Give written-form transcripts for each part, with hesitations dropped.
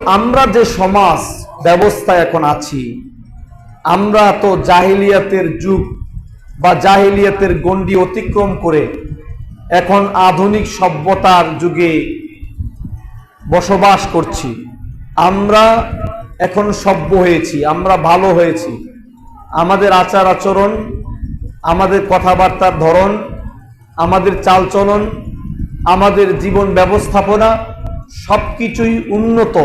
আমরা যে সমাজ ব্যবস্থায় এখন আছি, আমরা তো জাহিলিয়াতের যুগ বা জাহিলিয়াতের গণ্ডি অতিক্রম করে এখন আধুনিক সভ্যতার যুগে বসবাস করছি। আমরা এখন সভ্য হয়েছি, আমরা ভালো হয়েছি। আমাদের আচার আচরণ, আমাদের কথাবার্তার ধরন, আমাদের চালচলন, আমাদের জীবন ব্যবস্থাপনা সবকিছুই উন্নত,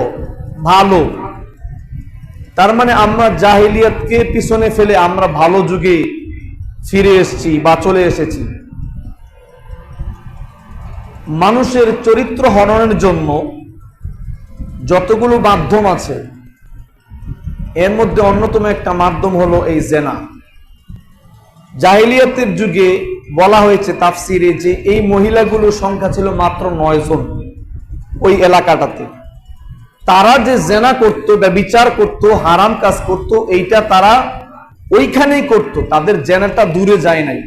ভালো। তার মানে আমরা জাহিলিয়াতকে পিছনে ফেলে আমরা ভালো যুগে ফিরে এসেছি বা চলে এসেছি। মানুষের চরিত্র হননের জন্য যতগুলো মাধ্যম আছে, এর মধ্যে অন্যতম একটা মাধ্যম হলো এই জেনা। জাহিলিয়াতের যুগে বলা হয়েছে তাফসিরে যে এই মহিলাগুলোর সংখ্যা ছিল মাত্র 9 জন ওই এলাকাটাতে। তারা যে জেনা করত, ব্যভিচার করত, হারাম কাজ করত, এইটা তারা ওইখানেই করত। তাদের জেনাটা দূরে যায় নাই,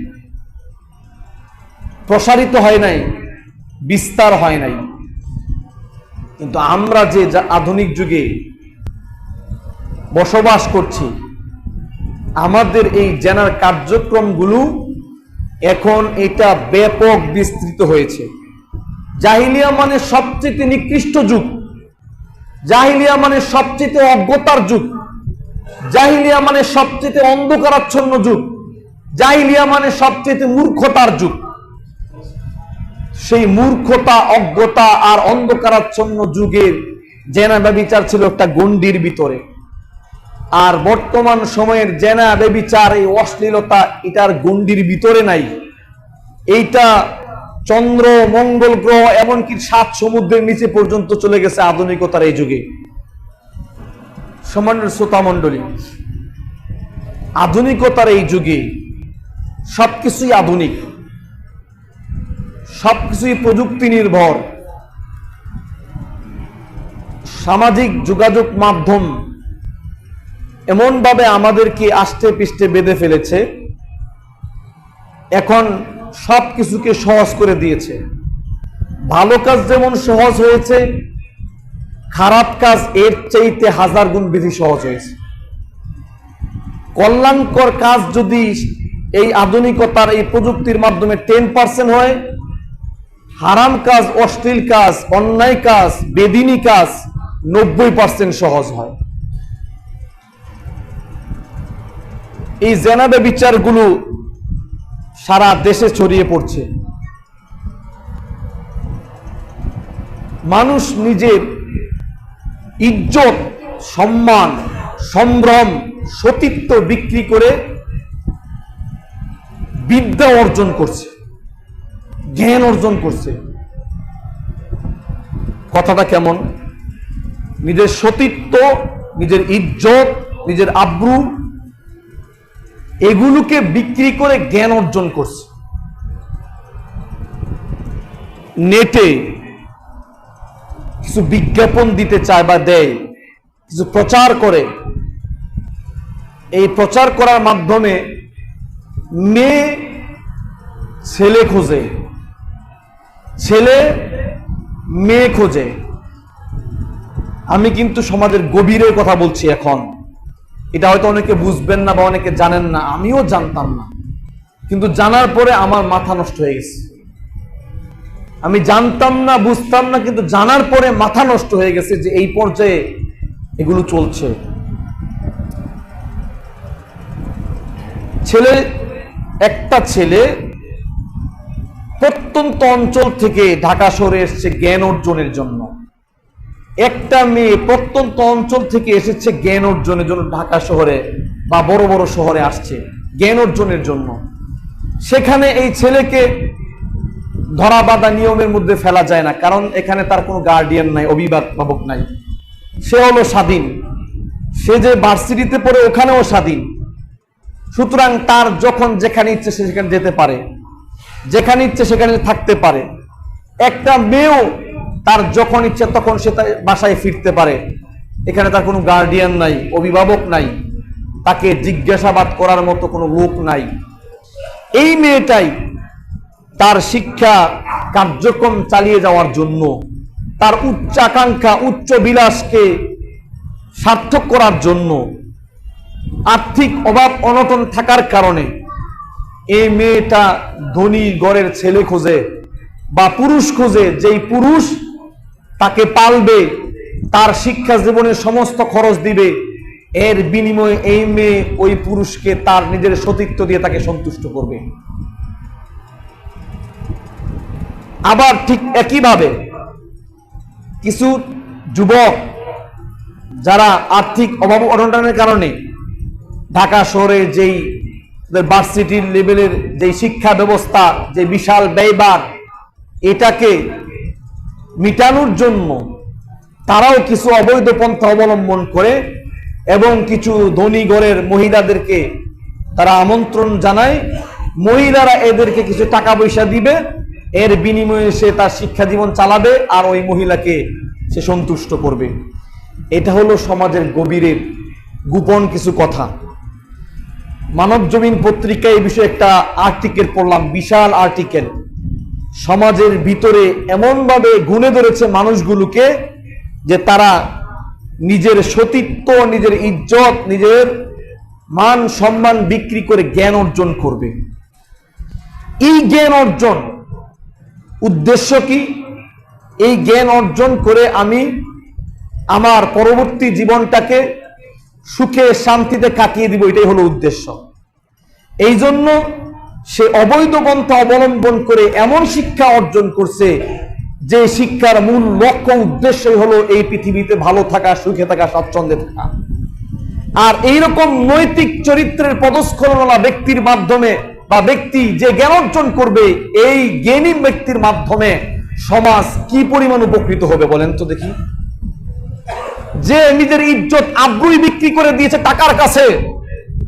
প্রসারিত হয় নাই, বিস্তার হয় নাই। কিন্তু আমরা যে আধুনিক যুগে বসবাস করছি, আমাদের এই জেনার কার্যক্রমগুলো এখন এটা ব্যাপক বিস্তৃত হয়েছে। জাহিলিয়া মানে সবচেয়ে নিকৃষ্ট যুগ, জাহিলিয়া মানে সবচেয়ে অজ্ঞতার যুগ, জাহিলিয়া মানে সবচেয়ে অন্ধকারাচ্ছন্ন যুগ, জাহিলিয়া মানে সবচেয়ে মূর্খতার যুগ। সেই মূর্খতা, অজ্ঞতা আর অন্ধকারাচ্ছন্ন যুগের জেনা ব্যভিচার ছিল একটা গণ্ডির ভিতরে। আর বর্তমান সময়ের জেনা ব্যভিচার, এই অশ্লীলতা, এটার গণ্ডির ভিতরে নাই। এইটা চন্দ্র, মঙ্গল গ্রহ, এমনকি 7 সমুদ্রের নিচে পর্যন্ত চলে গেছে আধুনিকতার এই যুগে। সম্মানের শ্রোতা মণ্ডলী, আধুনিকতার এই যুগে সবকিছুই আধুনিক, সবকিছুই প্রযুক্তি নির্ভর। সামাজিক যোগাযোগ মাধ্যম এমন ভাবে আমাদেরকে আষ্টে পৃষ্ঠে বেঁধে ফেলেছে, এখন সবকিছুকে সহজ করে দিয়েছে। ভালো কাজ যেমন সহজ হয়েছে, খারাপ কাজ এর চাইতে 1000 গুণ বেশি সহজ হয়েছে। কল্যাণকর কাজ যদি এই আধুনিকতার এই প্রযুক্তির মাধ্যমে 10% হয়, হারাম কাজ, অশ্লীল কাজ, অন্যায় কাজ, বেদিনী কাজ 90% সহজ হয়। এই জেনা ব্যভিচারগুলো সারা দেশে ছড়িয়ে পড়ছে। মানুষ নিজের ইজ্জত, সম্মান, সম্ভ্রম, সতীত্ব বিক্রি করে বিদ্যা অর্জন করছে, জ্ঞান অর্জন করছে। কথাটা কেমন? নিজের সতীত্ব, নিজের ইজ্জত, নিজের আব্রু, এগুলোকে বিক্রি করে জ্ঞান অর্জন করছে। নেটে কিছু বিজ্ঞাপন দিতে চায় বা দেয়, কিছু প্রচার করে। এই প্রচার করার মাধ্যমে মেয়ে ছেলে খোঁজে, ছেলে মেয়ে খোঁজে। আমি কিন্তু সমাজের গভীরের কথা বলছি এখন। এটা হয়তো অনেকে বুঝবেন না বা অনেকে জানেন না, আমিও জানতাম না, কিন্তু জানার পরে আমার মাথা নষ্ট হয়ে গেছে। আমি জানতাম না, বুঝতাম না, কিন্তু জানার পরে মাথা নষ্ট হয়ে গেছে যে এই পর্যায়ে এগুলো চলছে। একটা ছেলে প্রত্যন্ত অঞ্চল থেকে ঢাকা শহরে এসেছে জ্ঞান অর্জনের জন্য। একটা মেয়ে প্রত্যন্ত অঞ্চল থেকে এসেছে জ্ঞান অর্জনের জন্য, ঢাকা শহরে বা বড় বড় শহরে আসছে জ্ঞান অর্জনের জন্য। সেখানে এই ছেলেকে ধরা বাঁধা নিয়মের মধ্যে ফেলা যায় না, কারণ এখানে তার কোনো গার্ডিয়ান নাই, অভিভাবক নাই। সে হলো স্বাধীন, সে যে ভার্সিটিতে পড়ে ওখানেও স্বাধীন। সুতরাং তার যখন যেখানে ইচ্ছে সে সেখানে যেতে পারে, যেখানে ইচ্ছে সেখানে থাকতে পারে। একটা মেয়েও তার যখন ইচ্ছে তখন সে বাসায় ফিরতে পারে। এখানে তার কোনো গার্ডিয়ান নাই, অভিভাবক নাই, তাকে জিজ্ঞাসাবাদ করার মতো কোনো লোক নাই। এই মেয়েটাই তার শিক্ষা কার্যক্রম চালিয়ে যাওয়ার জন্য তার উচ্চাকাঙ্ক্ষা, উচ্চ বিলাসকে সার্থক করার জন্য আর্থিক অভাব অনটন থাকার কারণে এই মেয়েটা ধনী ঘরের ছেলে খোঁজে বা পুরুষ খোঁজে, যেই পুরুষ তাকে পালবে, তার শিক্ষা জীবনের সমস্ত খরচ দিবে। এর বিনিময়ে এই মেয়ে ওই পুরুষকে তার নিজের সতীত্ব দিয়ে তাকে সন্তুষ্ট করবে। আবার ঠিক একইভাবে কিছু যুবক যারা আর্থিক অভাব অনটনের কারণে ঢাকা শহরে যেই ভার্সিটির লেভেলের যে শিক্ষা ব্যবস্থা, যে বিশাল ব্যয়ভার, এটাকে মিটানোর জন্য তারাও কিছু অবৈধ পন্থা অবলম্বন করে এবং কিছু ধনী ঘরের মহিলাদেরকে তারা আমন্ত্রণ জানায়। মহিলারা এদেরকে কিছু টাকা পয়সা দিবে, এর বিনিময়ে সে তার শিক্ষা জীবন চালাবে আর ওই মহিলাকে সে সন্তুষ্ট করবে। এটা হলো সমাজের গভীরের গোপন কিছু কথা। মানব জমিন পত্রিকায় এই বিষয়ে একটা আর্টিকেল পড়লাম, বিশাল আর্টিকেল। সমাজের ভিতরে এমনভাবে গুণে ধরেছে মানুষগুলোকে যে তারা নিজের সতীত্ব, নিজের ইজ্জত, নিজের মান সম্মান বিক্রি করে জ্ঞান অর্জন করবে। এই জ্ঞান অর্জন উদ্দেশ্য কি? এই জ্ঞান অর্জন করে আমি আমার পরবর্তী জীবনটাকে সুখে শান্তিতে কাটিয়ে দিব, এটাই হলো উদ্দেশ্য। এই জন্য সে অবৈধ পন্থা অবলম্বন করে এমন শিক্ষা অর্জন করছে যে শিক্ষার মূল লক্ষ্য উদ্দেশ্যই হলো এই পৃথিবীতে ভালো থাকা, সুখে থাকা, স্বাচ্ছন্দ্যে থাকা। আর এইরকম নৈতিক চরিত্রের পদস্খলনওয়ালা ব্যক্তির মাধ্যমে বা ব্যক্তি যে জ্ঞান অর্জন করবে, এই জ্ঞানী ব্যক্তির মাধ্যমে সমাজ কি পরিমাণ উপকৃত হবে বলেন তো দেখি। যে নিজের ইজ্জত আব্রুই বিক্রি করে দিয়েছে টাকার কাছে,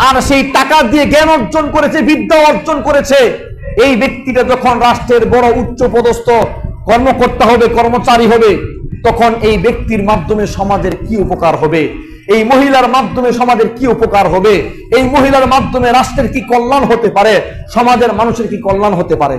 আর সেই টাকা দিয়ে জ্ঞান অর্জন করেছে, বিদ্যা অর্জন করেছে, এই ব্যক্তিটা যখন রাষ্ট্রের বড় উচ্চ পদস্থ কর্মকর্তা হবে, কর্মচারী হবে, তখন এই ব্যক্তির মাধ্যমে সমাজের কি উপকার হবে, এই মহিলার মাধ্যমে সমাজের কি উপকার হবে, এই মহিলার মাধ্যমে রাষ্ট্রের কি কল্যাণ হতে পারে, সমাজের মানুষের কি কল্যাণ হতে পারে।